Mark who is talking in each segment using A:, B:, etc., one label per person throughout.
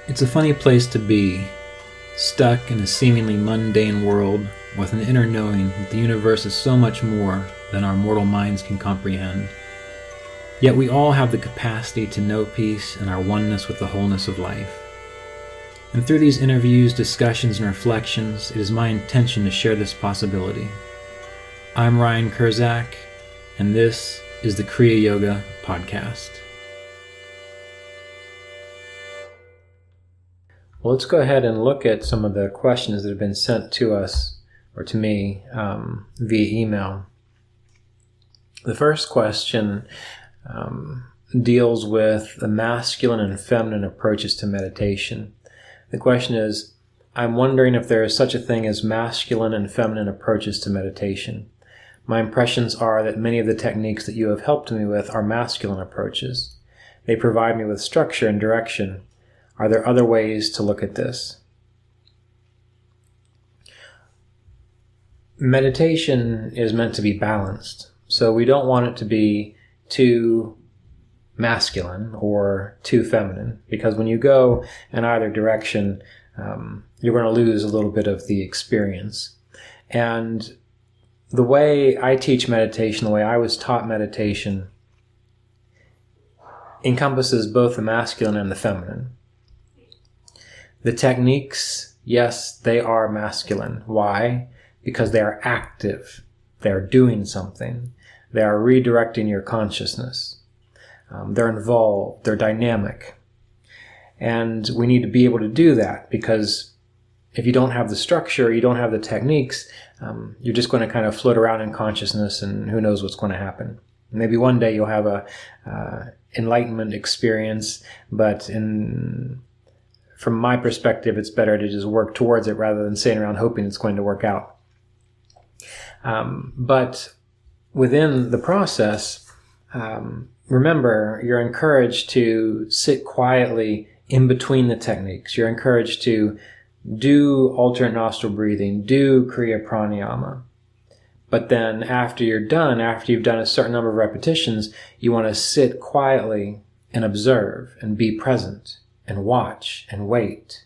A: It's a funny place to be, stuck in a seemingly mundane world with an inner knowing that the universe is so much more than our mortal minds can comprehend. Yet we all have the capacity to know peace and our oneness with the wholeness of life. And through these interviews, discussions, and reflections, it is my intention to share this possibility. I'm Ryan Kurczak, and this is the Kriya Yoga podcast. Well, let's go ahead and look at some of the questions that have been sent to us, or to me, via email. The first question deals with the masculine and feminine approaches to meditation. The question is, I'm wondering if there is such a thing as masculine and feminine approaches to meditation. My impressions are that many of the techniques that you have helped me with are masculine approaches. They provide me with structure and direction. Are there other ways to look at this? Meditation is meant to be balanced, so we don't want it to be too masculine or too feminine, because when you go in either direction, you're going to lose a little bit of the experience. And the way I teach meditation, the way I was taught meditation, encompasses both the masculine and the feminine. The techniques, yes, they are masculine. Why? Because they are active. They are doing something. They are redirecting your consciousness. They're involved. They're dynamic. And we need to be able to do that, because if you don't have the structure, you don't have the techniques, you're just going to kind of float around in consciousness, and who knows what's going to happen. Maybe one day you'll have a enlightenment experience, but from my perspective, it's better to just work towards it rather than sitting around hoping it's going to work out. But within the process, remember, you're encouraged to sit quietly in between the techniques. You're encouraged to do alternate nostril breathing, do Kriya Pranayama. But then after you're done, after you've done a certain number of repetitions, you want to sit quietly and observe and be present and watch and wait.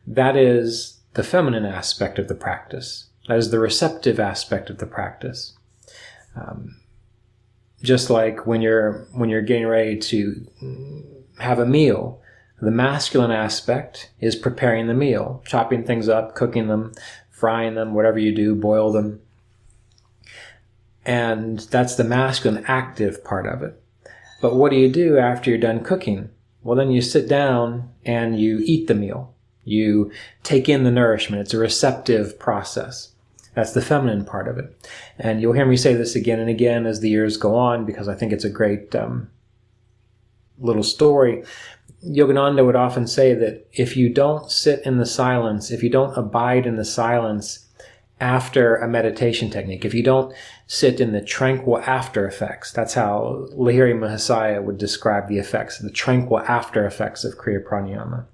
A: That is the feminine aspect of the practice. That is the receptive aspect of the practice. Just like when you're getting ready to have a meal, the masculine aspect is preparing the meal, chopping things up, cooking them, frying them, whatever you do, boil them. And that's the masculine active part of it. But what do you do after you're done cooking? Well, then you sit down and you eat the meal. You take in the nourishment. It's a receptive process. That's the feminine part of it. And you'll hear me say this again and again as the years go on, because I think it's a great little story. Yogananda would often say that if you don't sit in the silence, if you don't abide in the silence after a meditation technique, if you don't sit in the tranquil after effects, that's how Lahiri Mahasaya would describe the effects, the tranquil after effects of Kriya Pranayama.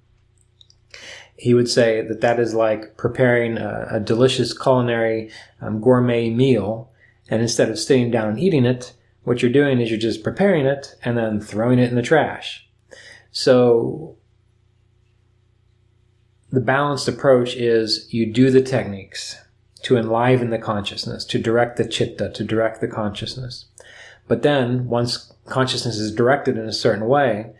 A: He would say that that is like preparing a delicious culinary gourmet meal, and instead of sitting down and eating it, what you're doing is you're just preparing it and then throwing it in the trash. So the balanced approach is you do the techniques to enliven the consciousness, to direct the chitta, to direct the consciousness. But then once consciousness is directed in a certain way,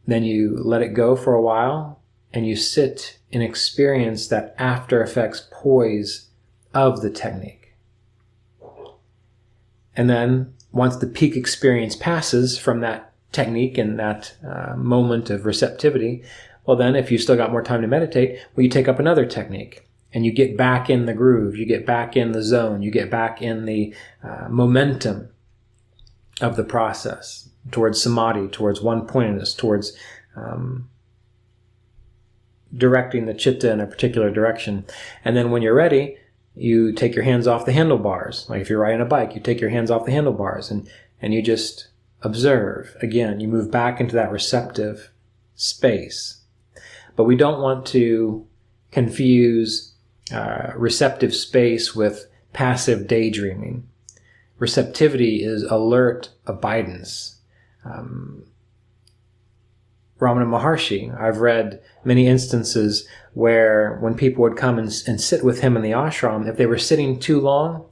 A: then you let it go for a while, and you sit and experience that after effects poise of the technique. And then once the peak experience passes from that technique and that moment of receptivity, well then, if you still got more time to meditate, well, you take up another technique. And you get back in the groove, you get back in the zone, you get back in the momentum of the process towards samadhi, towards one-pointedness, towards directing the chitta in a particular direction. And then when you're ready, you take your hands off the handlebars. Like if you're riding a bike, you take your hands off the handlebars and you just observe. Again, you move back into that receptive space. But we don't want to confuse receptive space with passive daydreaming. Receptivity is alert abidance. Ramana Maharshi. I've read many instances where when people would come and sit with him in the ashram, if they were sitting too long,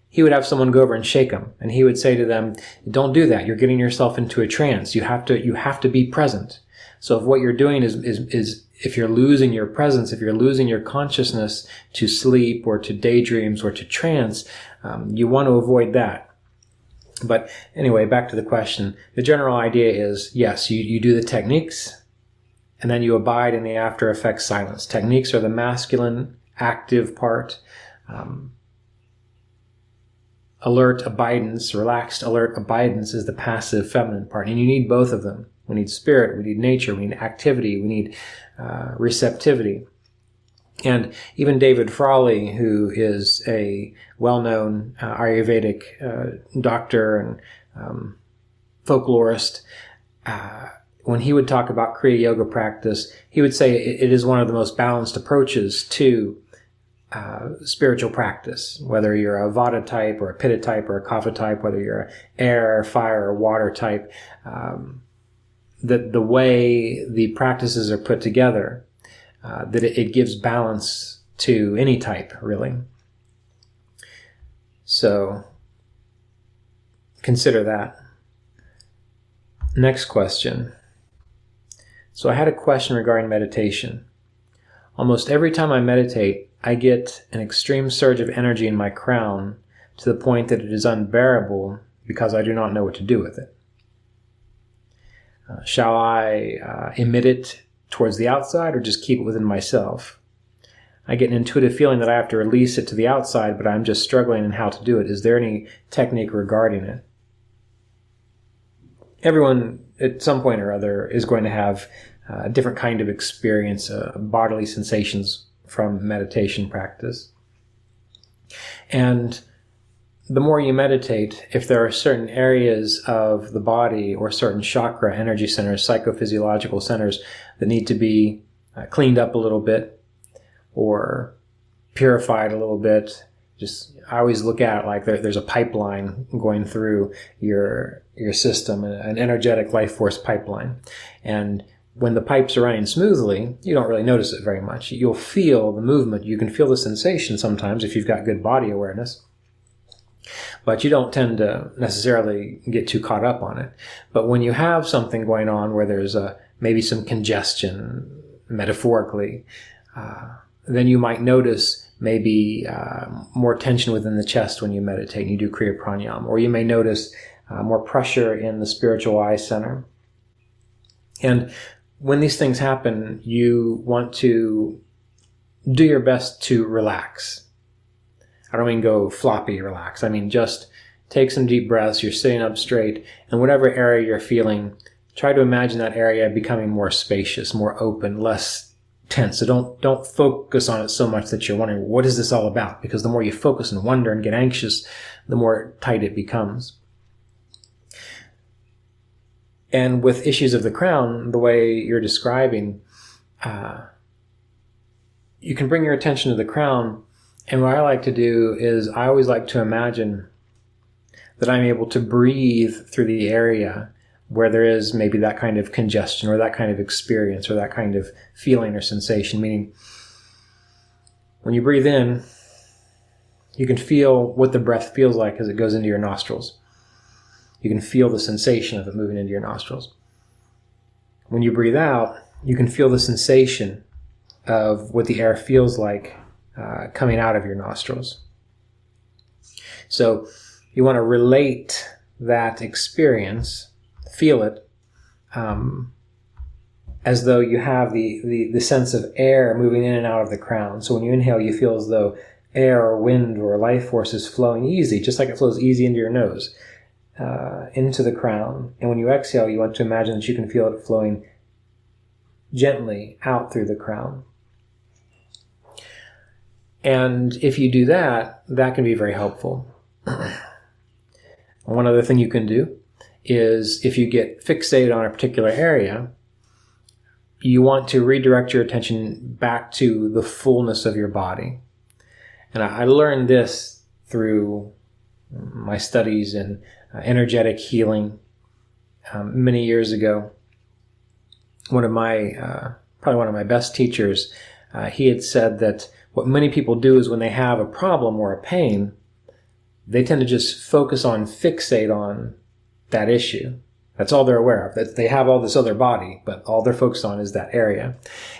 A: he would have someone go over and shake them. And he would say to them, don't do that. You're getting yourself into a trance. You have to be present. So if what you're doing is if you're losing your presence, if you're losing your consciousness to sleep or to daydreams or to trance, you want to avoid that. But anyway, back to the question. The general idea is, yes, you do the techniques, and then you abide in the after effects silence. Techniques are the masculine, active part. Alert abidance, relaxed alert abidance is the passive feminine part. And you need both of them. We need spirit, we need nature, we need activity, we need receptivity. And even David Frawley, who is a well-known Ayurvedic doctor and folklorist, when he would talk about Kriya Yoga practice, he would say it is one of the most balanced approaches to spiritual practice, whether you're a Vata type or a Pitta type or a Kapha type, whether you're an air, fire, or water type, the way the practices are put together, that it gives balance to any type, really. So consider that. Next question. So I had a question regarding meditation. Almost every time I meditate, I get an extreme surge of energy in my crown to the point that it is unbearable because I do not know what to do with it. Shall I emit it towards the outside or just keep it within myself? I get an intuitive feeling that I have to release it to the outside, but I'm just struggling in how to do it. Is there any technique regarding it? Everyone at some point or other is going to have a different kind of experience, bodily sensations from meditation practice. And the more you meditate, if there are certain areas of the body or certain chakra, energy centers, psychophysiological centers that need to be cleaned up a little bit or purified a little bit, I always look at it like there's a pipeline going through your system, an energetic life force pipeline. And when the pipes are running smoothly, you don't really notice it very much. You'll feel the movement. You can feel the sensation sometimes if you've got good body awareness. But you don't tend to necessarily get too caught up on it. But when you have something going on where there's maybe some congestion, metaphorically, then you might notice maybe more tension within the chest when you meditate and you do Kriya Pranayama. Or you may notice more pressure in the spiritual eye center. And when these things happen, you want to do your best to relax. I don't mean go floppy relax. I mean just take some deep breaths. You're sitting up straight, and whatever area you're feeling, try to imagine that area becoming more spacious, more open, less tense. So don't focus on it so much that you're wondering, what is this all about? Because the more you focus and wonder and get anxious, the more tight it becomes. And with issues of the crown, the way you're describing, you can bring your attention to the crown. And what I like to do is I always like to imagine that I'm able to breathe through the area where there is maybe that kind of congestion or that kind of experience or that kind of feeling or sensation. Meaning, when you breathe in, you can feel what the breath feels like as it goes into your nostrils. You can feel the sensation of it moving into your nostrils. When you breathe out, you can feel the sensation of what the air feels like coming out of your nostrils. So you want to relate that experience, feel it, as though you have the sense of air moving in and out of the crown. So when you inhale, you feel as though air or wind or life force is flowing easy, just like it flows easy into your nose, into the crown. And when you exhale, you want to imagine that you can feel it flowing gently out through the crown. And if you do that, that can be very helpful. One other thing you can do is if you get fixated on a particular area, you want to redirect your attention back to the fullness of your body. And I learned this through my studies in energetic healing many years ago. one of my, probably one of my best teachers, he had said that what many people do is when they have a problem or a pain, they tend to just fixate on that issue. That's all they're aware of. That they have all this other body, but all they're focused on is that area.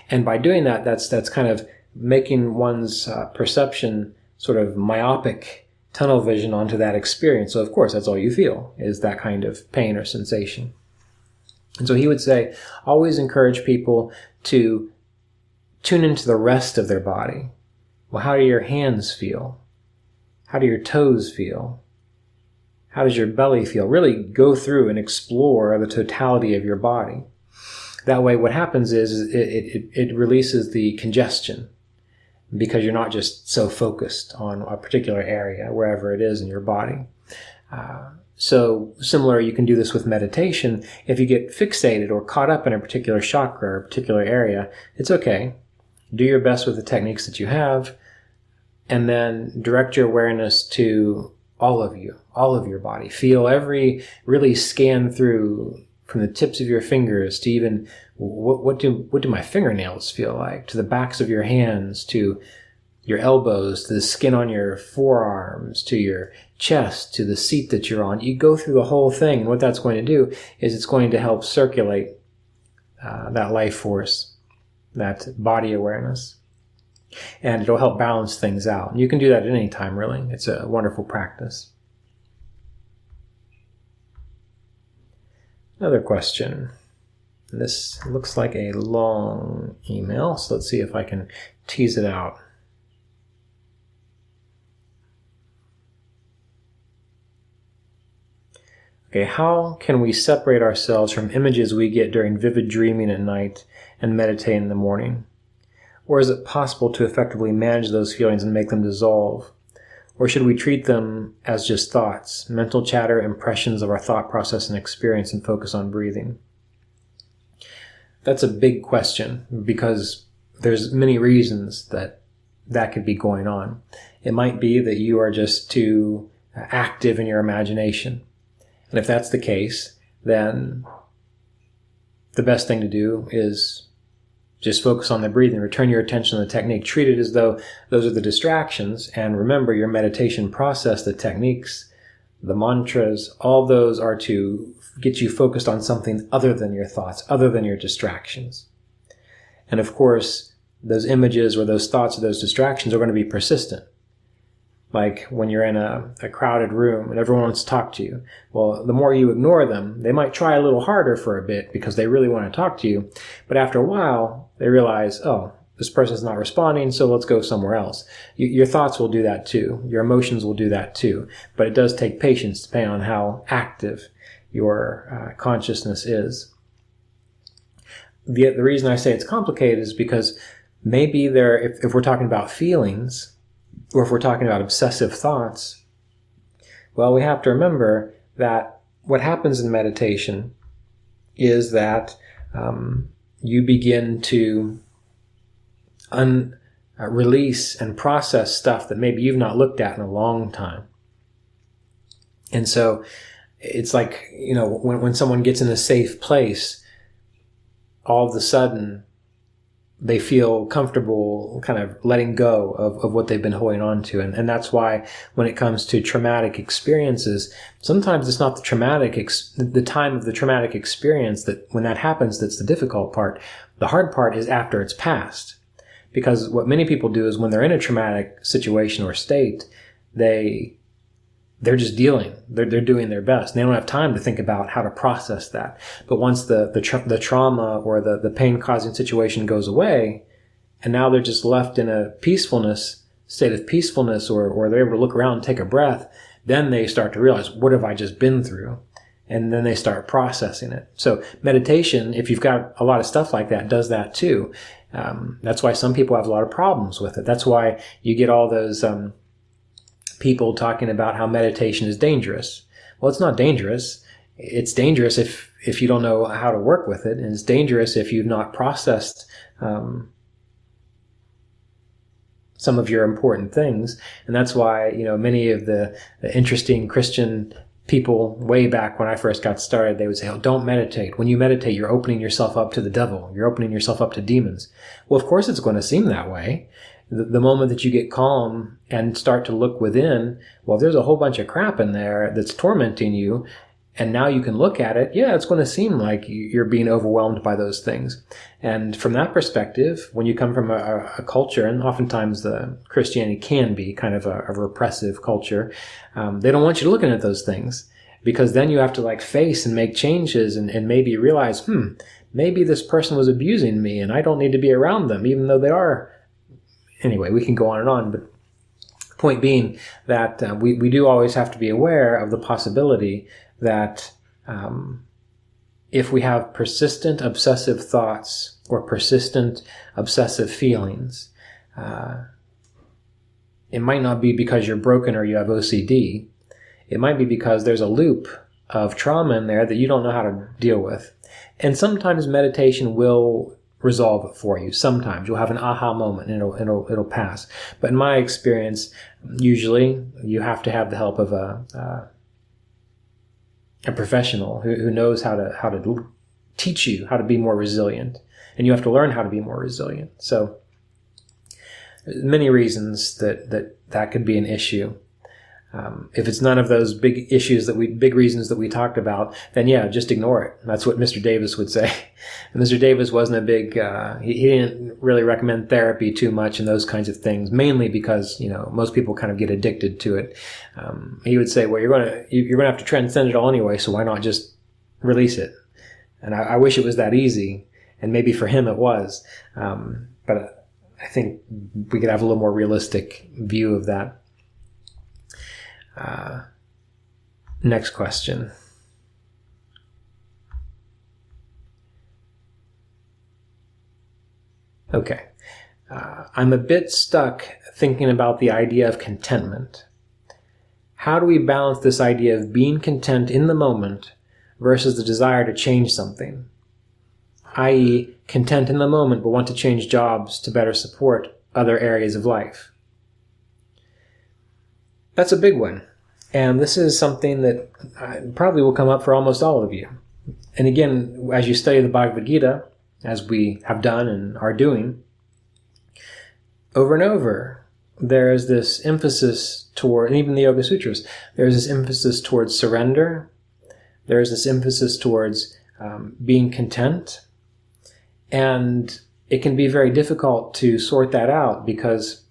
A: And by doing that, that's kind of making one's perception sort of myopic, tunnel vision onto that experience. So of course, that's all you feel, is that kind of pain or sensation. And so he would say, always encourage people to tune into the rest of their body. Well, how do your hands feel? How do your toes feel? How does your belly feel? Really go through and explore the totality of your body. That way what happens is it releases the congestion, because you're not just so focused on a particular area, wherever it is in your body. So similar, you can do this with meditation. If you get fixated or caught up in a particular chakra or a particular area, it's okay. Do your best with the techniques that you have, and then direct your awareness to all of you, all of your body. Really scan through from the tips of your fingers to even what do my fingernails feel like, to the backs of your hands, to your elbows, to the skin on your forearms, to your chest, to the seat that you're on. You go through the whole thing, and what that's going to do is it's going to help circulate that life force, that body awareness. And it'll help balance things out. And you can do that at any time, really. It's a wonderful practice. Another question. This looks like a long email, so let's see if I can tease it out. Okay, how can we separate ourselves from images we get during vivid dreaming at night and meditate in the morning? Or is it possible to effectively manage those feelings and make them dissolve? Or should we treat them as just thoughts, mental chatter, impressions of our thought process and experience, and focus on breathing? That's a big question, because there's many reasons that could be going on. It might be that you are just too active in your imagination. And if that's the case, then the best thing to do is just focus on the breathing, return your attention to the technique, treat it as though those are the distractions, and remember your meditation process, the techniques, the mantras, all those are to get you focused on something other than your thoughts, other than your distractions. And of course, those images or those thoughts or those distractions are going to be persistent. Like when you're in a crowded room and everyone wants to talk to you. Well, the more you ignore them, they might try a little harder for a bit because they really want to talk to you. But after a while, they realize, oh, this person's not responding, so let's go somewhere else. Your thoughts will do that too. Your emotions will do that too. But it does take patience depending on how active your consciousness is. The reason I say it's complicated is because maybe if we're talking about feelings, or if we're talking about obsessive thoughts, well, we have to remember that what happens in meditation is that you begin to release and process stuff that maybe you've not looked at in a long time. And so it's like, when someone gets in a safe place, all of a sudden they feel comfortable kind of letting go of what they've been holding on to. And that's why when it comes to traumatic experiences, sometimes it's not the time of the traumatic experience that when that happens, that's the difficult part. The hard part is after it's passed. Because what many people do is when they're in a traumatic situation or state, they're just dealing. They're doing their best. And they don't have time to think about how to process that. But once the trauma or the pain-causing situation goes away, and now they're just left in a state of peacefulness, or they're able to look around and take a breath, then they start to realize, what have I just been through? And then they start processing it. So meditation, if you've got a lot of stuff like that, does that too. That's why some people have a lot of problems with it. That's why you get all those people talking about how meditation is dangerous. Well, it's not dangerous. It's dangerous if you don't know how to work with it, and it's dangerous if you've not processed some of your important things. And that's why many of the interesting Christian people way back when I first got started, they would say, oh, don't meditate. When you meditate, you're opening yourself up to the devil. You're opening yourself up to demons. Well, of course it's going to seem that way. The moment that you get calm and start to look within, well, there's a whole bunch of crap in there that's tormenting you. And now you can look at it. Yeah, it's going to seem like you're being overwhelmed by those things. And from that perspective, when you come from a culture, and oftentimes the Christianity can be kind of a repressive culture, they don't want you looking at those things, because then you have to like face and make changes and maybe realize, maybe this person was abusing me and I don't need to be around them, even though they are. Anyway, we can go on, but point being that we do always have to be aware of the possibility that if we have persistent obsessive thoughts or persistent obsessive feelings, it might not be because you're broken or you have OCD. It might be because there's a loop of trauma in there that you don't know how to deal with. And sometimes meditation will resolve it for you. Sometimes you'll have an aha moment and it'll pass. But in my experience, usually you have to have the help of a professional who knows how to teach you how to be more resilient, and you have to learn how to be more resilient. So many reasons that could be an issue. If it's none of those big reasons that we talked about, then yeah, just ignore it. That's what Mr. Davis would say. And Mr. Davis wasn't a big, he didn't really recommend therapy too much and those kinds of things, mainly because, most people kind of get addicted to it. He would say, well, you're going to have to transcend it all anyway, so why not just release it? And I wish it was that easy, and maybe for him it was. But I think we could have a little more realistic view of that. Next question. Okay. I'm a bit stuck thinking about the idea of contentment. How do we balance this idea of being content in the moment versus the desire to change something? I.e., content in the moment but want to change jobs to better support other areas of life. That's a big one. And this is something that probably will come up for almost all of you. And again, as you study the Bhagavad Gita, as we have done and are doing, over and over, there is this emphasis toward, and even the Yoga Sutras, there's this emphasis towards surrender. There's this emphasis towards being content. And it can be very difficult to sort that out because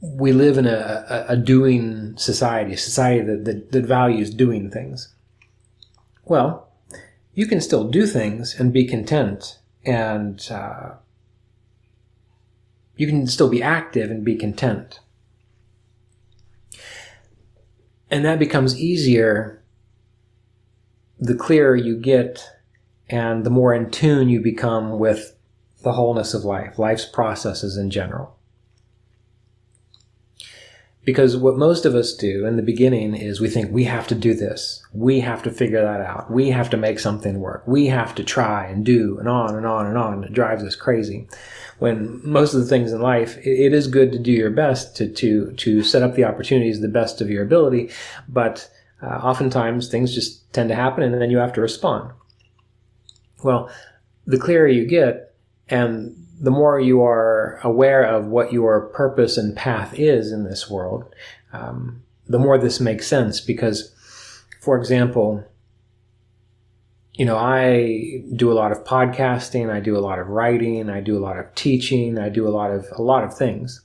A: we live in a doing society, a society that values doing things. Well, you can still do things and be content, and you can still be active and be content. And that becomes easier the clearer you get and the more in tune you become with the wholeness of life, life's processes in general. Because what most of us do in the beginning is we think we have to do this. We have to figure that out. We have to make something work. We have to try and do, and on and on and on. And it drives us crazy. When most of the things in life, it is good to do your best to set up the opportunities the best of your ability. But oftentimes things just tend to happen and then you have to respond. Well, the clearer you get and the more you are aware of what your purpose and path is in this world, the more this makes sense. Because, for example, I do a lot of podcasting, I do a lot of writing, I do a lot of teaching, I do a lot of things.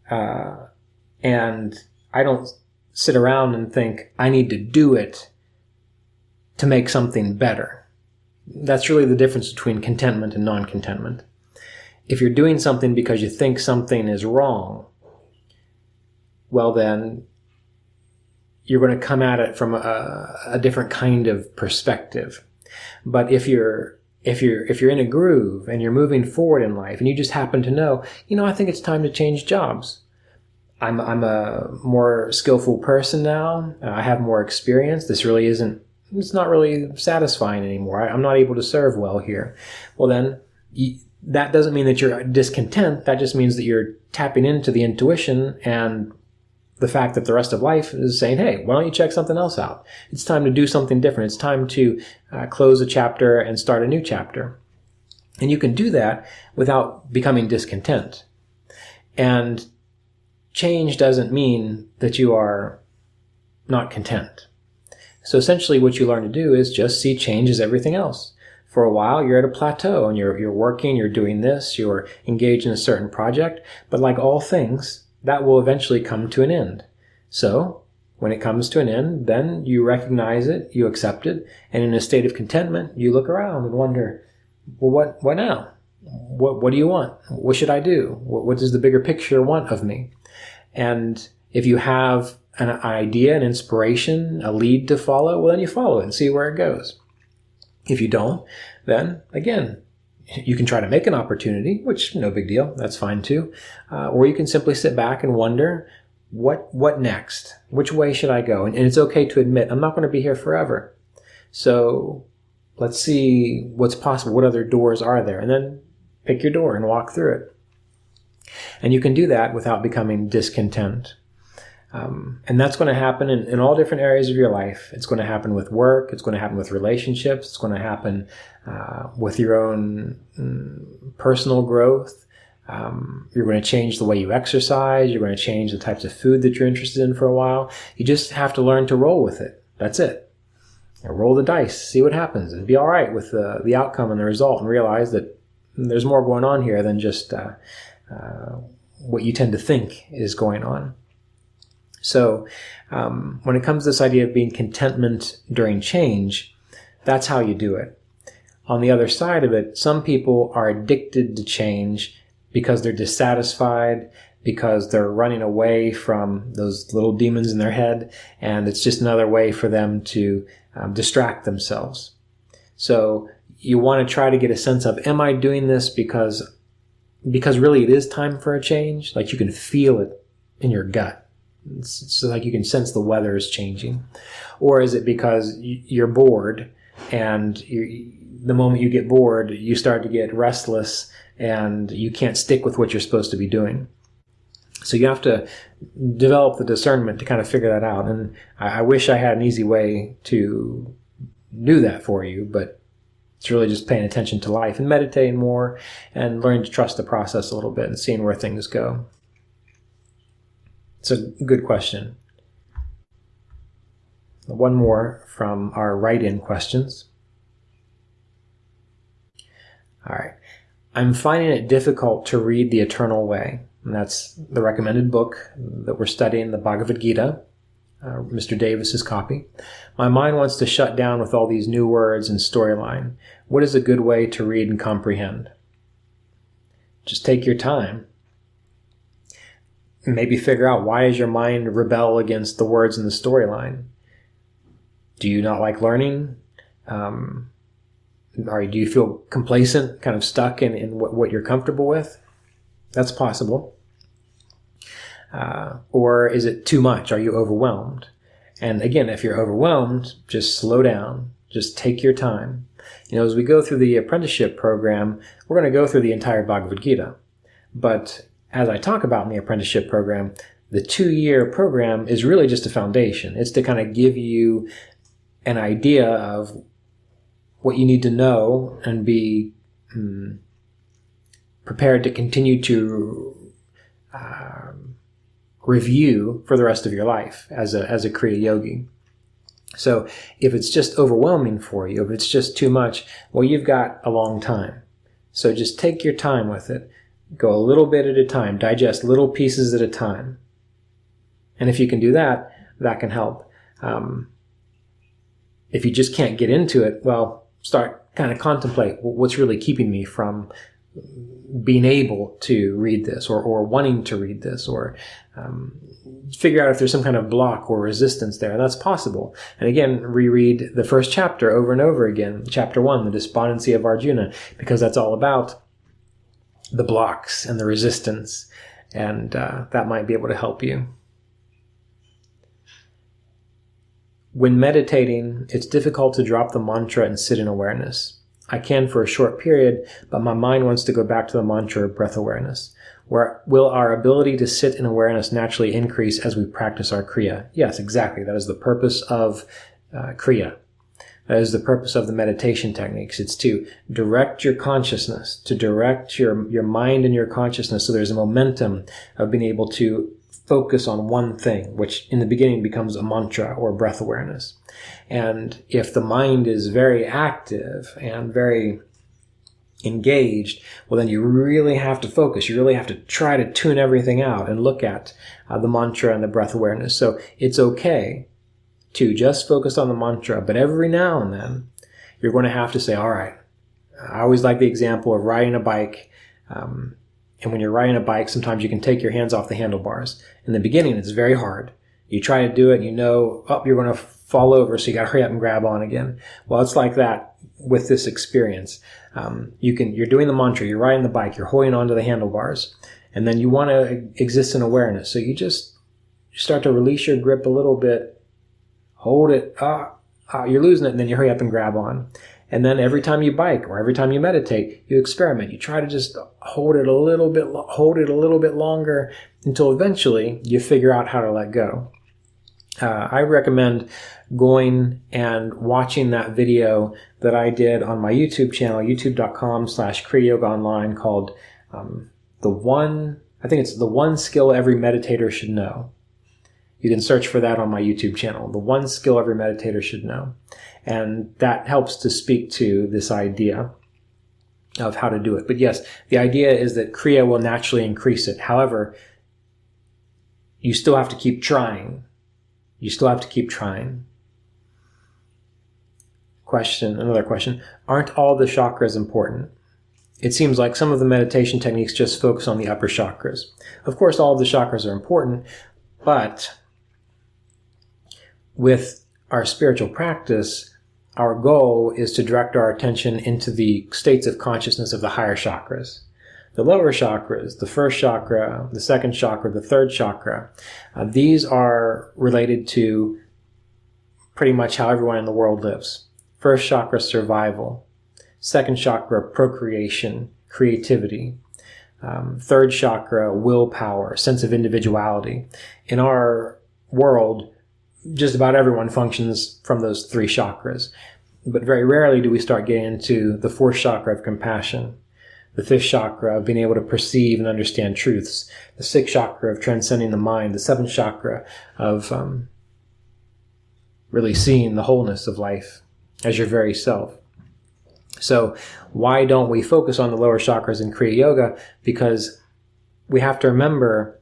A: And I don't sit around and think, I need to do it to make something better. That's really the difference between contentment and non-contentment. If you're doing something because you think something is wrong, well then, you're going to come at it from a different kind of perspective. But if you're in a groove and you're moving forward in life and you just happen to know, I think it's time to change jobs. I'm a more skillful person now. I have more experience. It's not really satisfying anymore. I'm not able to serve well here. Well then, that doesn't mean that you're discontent. That just means that you're tapping into the intuition and the fact that the rest of life is saying, hey, why don't you check something else out? It's time to do something different. It's time to close a chapter and start a new chapter. And you can do that without becoming discontent. And change doesn't mean that you are not content. So essentially what you learn to do is just see change as everything else. For a while, you're at a plateau and you're working, you're doing this, you're engaged in a certain project. But like all things, that will eventually come to an end. So when it comes to an end, then you recognize it, you accept it, and in a state of contentment, you look around and wonder, well, what now? What do you want? What should I do? What does the bigger picture want of me? And if you have an idea, an inspiration, a lead to follow, well, then you follow it and see where it goes. If you don't, then again, you can try to make an opportunity, which no big deal. That's fine too. Or you can simply sit back and wonder, what next? Which way should I go? And it's okay to admit, I'm not going to be here forever. So let's see what's possible. What other doors are there? And then pick your door and walk through it. And you can do that without becoming discontent. And that's going to happen in all different areas of your life. It's going to happen with work. It's going to happen with relationships. It's going to happen with your own personal growth. You're going to change the way you exercise. You're going to change the types of food that you're interested in for a while. You just have to learn to roll with it. That's it. Roll the dice, see what happens, and be all right with the outcome and the result, and realize that there's more going on here than just what you tend to think is going on. So when it comes to this idea of being contentment during change, that's how you do it. On the other side of it, some people are addicted to change because they're dissatisfied, because they're running away from those little demons in their head, and it's just another way for them to distract themselves. So you want to try to get a sense of, am I doing this because really it is time for a change? Like you can feel it in your gut. It's like you can sense the weather is changing. Or is it because you're bored, and the moment you get bored, you start to get restless and you can't stick with what you're supposed to be doing? So you have to develop the discernment to kind of figure that out. And I wish I had an easy way to do that for you, but it's really just paying attention to life and meditating more and learning to trust the process a little bit and seeing where things go. It's a good question. One more from our write-in questions. All right. I'm finding it difficult to read The Eternal Way. And that's the recommended book that we're studying, the Bhagavad Gita, Mr. Davis's copy. My mind wants to shut down with all these new words and storyline. What is a good way to read and comprehend? Just take your time. Maybe figure out, why does your mind rebel against the words in the storyline? Do you not like learning? Do you feel complacent, kind of stuck in what you're comfortable with? That's possible. Or is it too much? Are you overwhelmed? And again, if you're overwhelmed, just slow down. Just take your time. As we go through the apprenticeship program, we're going to go through the entire Bhagavad Gita. But as I talk about in the apprenticeship program, the 2-year program is really just a foundation. It's to kind of give you an idea of what you need to know and be prepared to continue to review for the rest of your life as a Kriya Yogi. So if it's just overwhelming for you, if it's just too much, well, you've got a long time. So just take your time with it. Go a little bit at a time. Digest little pieces at a time. And if you can do that, that can help. If you just can't get into it, well, start kind of contemplate what's really keeping me from being able to read this or wanting to read this, or figure out if there's some kind of block or resistance there. That's possible. And again, reread the first chapter over and over again. Chapter 1, the despondency of Arjuna, because that's all about the blocks and the resistance, and that might be able to help you. When meditating, it's difficult to drop the mantra and sit in awareness. I can for a short period, but my mind wants to go back to the mantra of breath awareness. Will our ability to sit in awareness naturally increase as we practice our Kriya? Yes, exactly. That is the purpose of Kriya. That is the purpose of the meditation techniques. It's to direct your consciousness, to direct your mind and your consciousness so there's a momentum of being able to focus on one thing, which in the beginning becomes a mantra or breath awareness. And if the mind is very active and very engaged, well, then you really have to focus. You really have to try to tune everything out and look at the mantra and the breath awareness. So it's okay to just focus on the mantra, but every now and then you're going to have to say, all right, I always like the example of riding a bike. And when you're riding a bike, sometimes you can take your hands off the handlebars. In the beginning, it's very hard. You try to do it, and you know, you're going to fall over, so you got to hurry up and grab on again. Well, it's like that with this experience. You're doing the mantra, you're riding the bike, you're holding onto the handlebars, and then you want to exist in awareness. So you start to release your grip a little bit, hold it, you're losing it, and then you hurry up and grab on. And then every time you bike or every time you meditate, you experiment. You try to just hold it a little bit longer until eventually you figure out how to let go. I recommend going and watching that video that I did on my YouTube channel, youtube.com/Kriya Yoga Online, called the one skill every meditator should know. You can search for that on my YouTube channel, the one skill every meditator should know. And that helps to speak to this idea of how to do it. But yes, the idea is that Kriya will naturally increase it. However, you still have to keep trying. Another question. Aren't all the chakras important? It seems like some of the meditation techniques just focus on the upper chakras. Of course, all of the chakras are important, but with our spiritual practice, our goal is to direct our attention into the states of consciousness of the higher chakras. The lower chakras, the first chakra, the second chakra, the third chakra, these are related to pretty much how everyone in the world lives. First chakra, survival. Second chakra, procreation, creativity. Third chakra, willpower, sense of individuality. In our world, just about everyone functions from those three chakras. But very rarely do we start getting into the fourth chakra of compassion, the fifth chakra of being able to perceive and understand truths, the sixth chakra of transcending the mind, the seventh chakra of really seeing the wholeness of life as your very self. So why don't we focus on the lower chakras in Kriya Yoga? Because we have to remember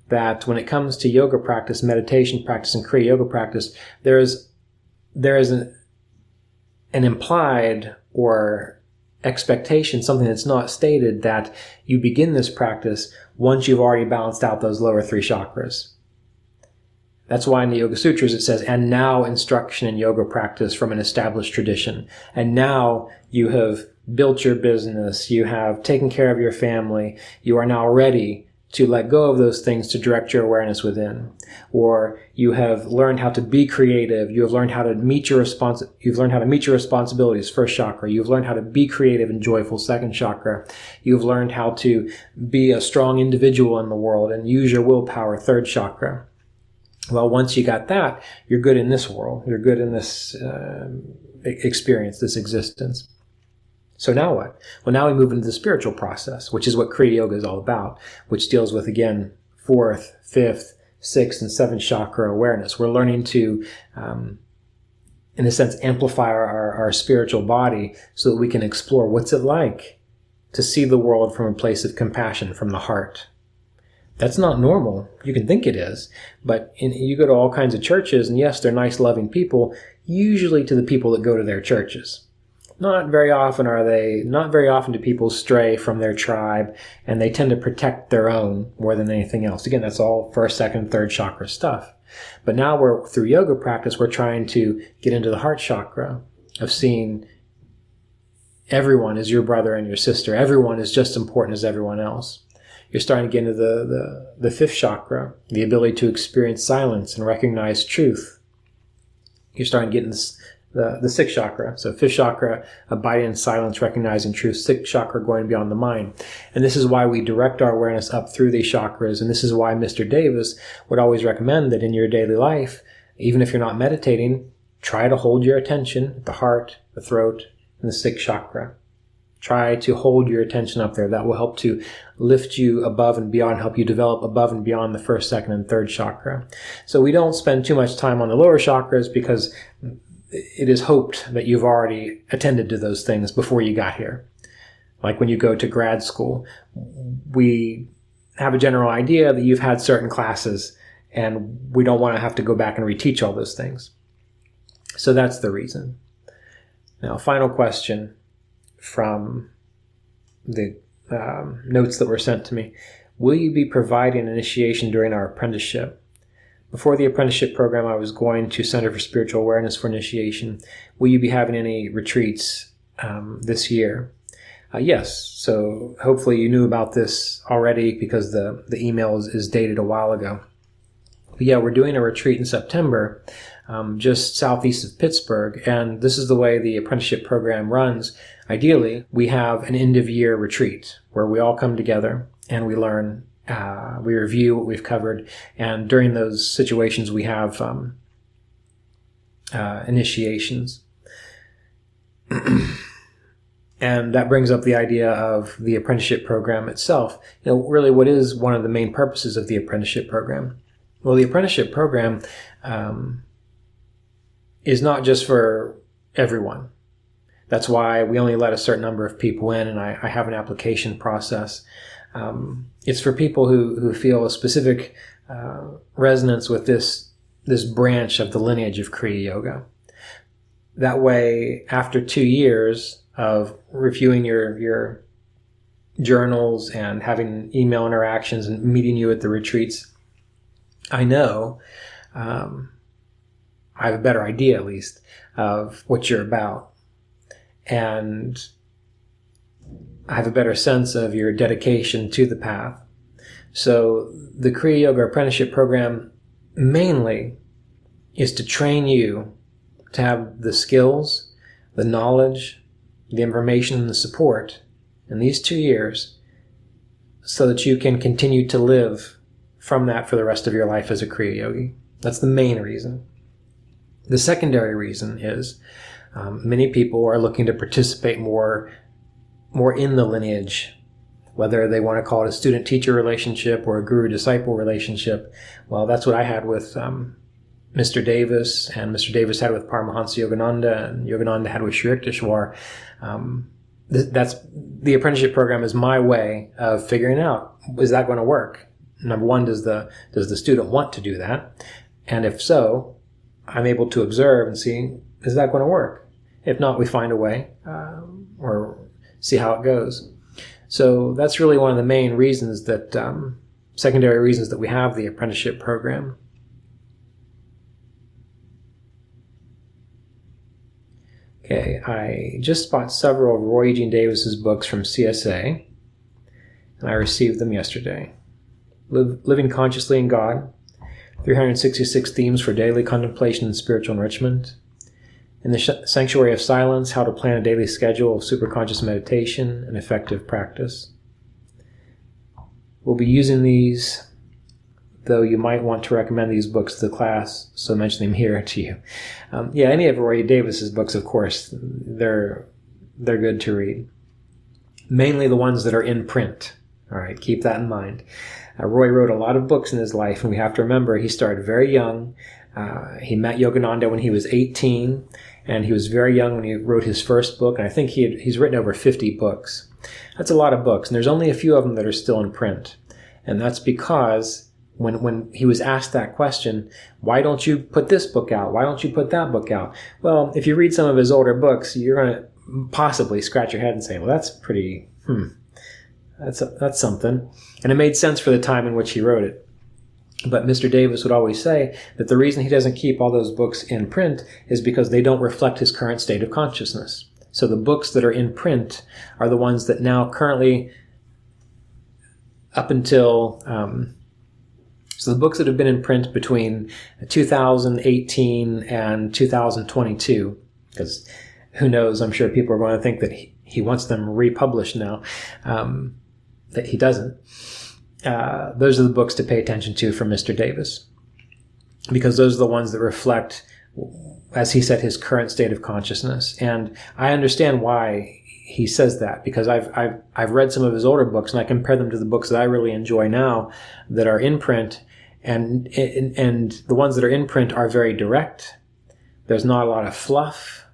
A: that when it comes to yoga practice, meditation practice, and Kriya Yoga practice, there is an implied or expectation, something that's not stated, that you begin this practice once you've already balanced out those lower three chakras. That's why in the Yoga Sutras it says, and now instruction in yoga practice from an established tradition. And now you have built your business, you have taken care of your family, you are now ready to let go of those things to direct your awareness within. Or you have learned how to be creative, you have learned how to meet your responsibilities, first chakra. You've learned how to be creative and joyful, second chakra. You've learned how to be a strong individual in the world and use your willpower, third chakra. Well, once you got that, you're good in this world. You're good in this experience, this existence. So now what? Well, now we move into the spiritual process, which is what Kriya Yoga is all about, which deals with, again, fourth, fifth, sixth, and seventh chakra awareness. We're learning to, in a sense, amplify our spiritual body so that we can explore what's it like to see the world from a place of compassion, from the heart. That's not normal. You can think it is, but you go to all kinds of churches, and yes, they're nice, loving people, usually to the people that go to their churches. Not very often do people stray from their tribe, and they tend to protect their own more than anything else. Again, that's all first, second, third chakra stuff. But now through yoga practice, we're trying to get into the heart chakra of seeing everyone as your brother and your sister. Everyone is just important as everyone else. You're starting to get into the fifth chakra, the ability to experience silence and recognize truth. You're starting to get the sixth chakra. So fifth chakra, abiding in silence, recognizing truth. Sixth chakra, going beyond the mind. And this is why we direct our awareness up through these chakras. And this is why Mr. Davis would always recommend that in your daily life, even if you're not meditating, try to hold your attention at the heart, the throat, and the sixth chakra. Try to hold your attention up there. That will help to lift you above and beyond, help you develop above and beyond the first, second, and third chakra. So we don't spend too much time on the lower chakras because it is hoped that you've already attended to those things before you got here. Like when you go to grad school, we have a general idea that you've had certain classes and we don't want to have to go back and reteach all those things. So that's the reason. Now, final question from the notes that were sent to me. Will you be providing initiation during our apprenticeship? Before the apprenticeship program, I was going to Center for Spiritual Awareness for initiation. Will you be having any retreats this year? Yes. So hopefully you knew about this already because the email is dated a while ago. But yeah, we're doing a retreat in September, just southeast of Pittsburgh. And this is the way the apprenticeship program runs. Ideally, we have an end-of-year retreat where we all come together and we learn, we review what we've covered. And during those situations, we have initiations. And that brings up the idea of the apprenticeship program itself. You know, really, what is one of the main purposes of the apprenticeship program? Well, the apprenticeship program is not just for everyone. That's why we only let a certain number of people in, and I have an application process. It's for people who feel a specific resonance with this branch of the lineage of Kriya Yoga. That way, after 2 years of reviewing your journals and having email interactions and meeting you at the retreats, I know I have a better idea, at least, of what you're about. And I have a better sense of your dedication to the path. So the Kriya Yoga Apprenticeship Program mainly is to train you to have the skills, the knowledge, the information, and the support in these 2 years so that you can continue to live from that for the rest of your life as a Kriya Yogi. That's the main reason. The secondary reason is many people are looking to participate more in the lineage, whether they want to call it a student-teacher relationship or a guru-disciple relationship. Well, that's what I had with Mr. Davis, and Mr. Davis had with Paramahansa Yogananda, and Yogananda had with Sri Yukteswar. That's the apprenticeship program is my way of figuring out, is that going to work? Number one, does the student want to do that? And if so, I'm able to observe and see, is that going to work? If not, we find a way or see how it goes. So that's really one of the main reasons that, secondary reasons that we have the apprenticeship program. Okay, I just bought several of Roy Eugene Davis's books from CSA, and I received them yesterday. Living Consciously in God, 366 Themes for Daily Contemplation and Spiritual Enrichment. In the Sanctuary of Silence, How to Plan a Daily Schedule of Superconscious Meditation and Effective Practice. We'll be using these, though you might want to recommend these books to the class, so mention them here to you. Any of Roy Davis's books, of course, they're good to read. Mainly the ones that are in print. All right, keep that in mind. Roy wrote a lot of books in his life, and we have to remember he started very young. He met Yogananda when he was 18, and he was very young when he wrote his first book, and I think he's written over 50 books. That's a lot of books, and there's only a few of them that are still in print. And that's because when he was asked that question, why don't you put this book out? Why don't you put that book out? Well, if you read some of his older books, you're going to possibly scratch your head and say, well, that's pretty, that's something. And it made sense for the time in which he wrote it. But Mr. Davis would always say that the reason he doesn't keep all those books in print is because they don't reflect his current state of consciousness. So the books that are in print are the ones that now currently, up until, so the books that have been in print between 2018 and 2022 because who knows, I'm sure people are going to think that he wants them republished now, that he doesn't. Those are the books to pay attention to from Mr. Davis, because those are the ones that reflect, as he said, his current state of consciousness. And I understand why he says that, because I've read some of his older books, and I compare them to the books that I really enjoy now that are in print, and the ones that are in print are very direct. There's not a lot of fluff.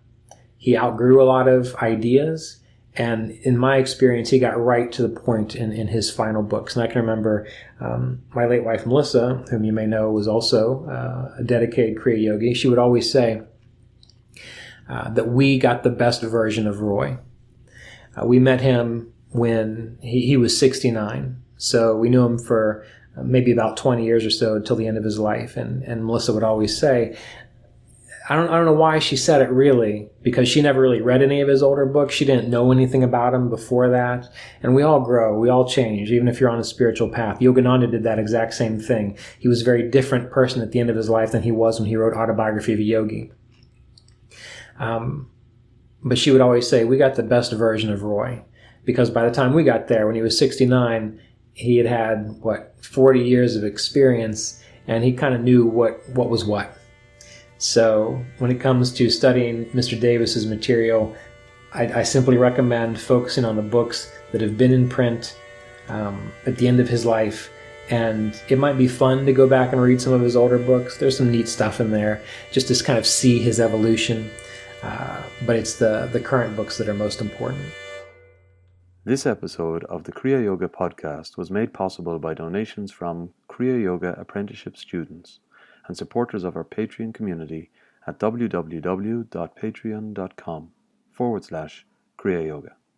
A: He outgrew a lot of ideas. And in my experience, he got right to the point in his final books. And I can remember my late wife, Melissa, whom you may know was also a dedicated Kriya Yogi. She would always say that we got the best version of Roy. We met him when he was 69. So we knew him for maybe about 20 years or so until the end of his life. And Melissa would always say, I don't know why she said it really, because she never really read any of his older books. She didn't know anything about him before that. And we all grow, we all change, even if you're on a spiritual path. Yogananda did that exact same thing. He was a very different person at the end of his life than he was when he wrote Autobiography of a Yogi. But she would always say, we got the best version of Roy. Because by the time we got there, when he was 69, he had 40 years of experience, and he kind of knew what was what. So when it comes to studying Mr. Davis's material, I simply recommend focusing on the books that have been in print at the end of his life. And it might be fun to go back and read some of his older books. There's some neat stuff in there, just to kind of see his evolution. But it's the current books that are most important.
B: This episode of the Kriya Yoga podcast was made possible by donations from Kriya Yoga Apprenticeship students and supporters of our Patreon community at www.patreon.com/Kriya Yoga.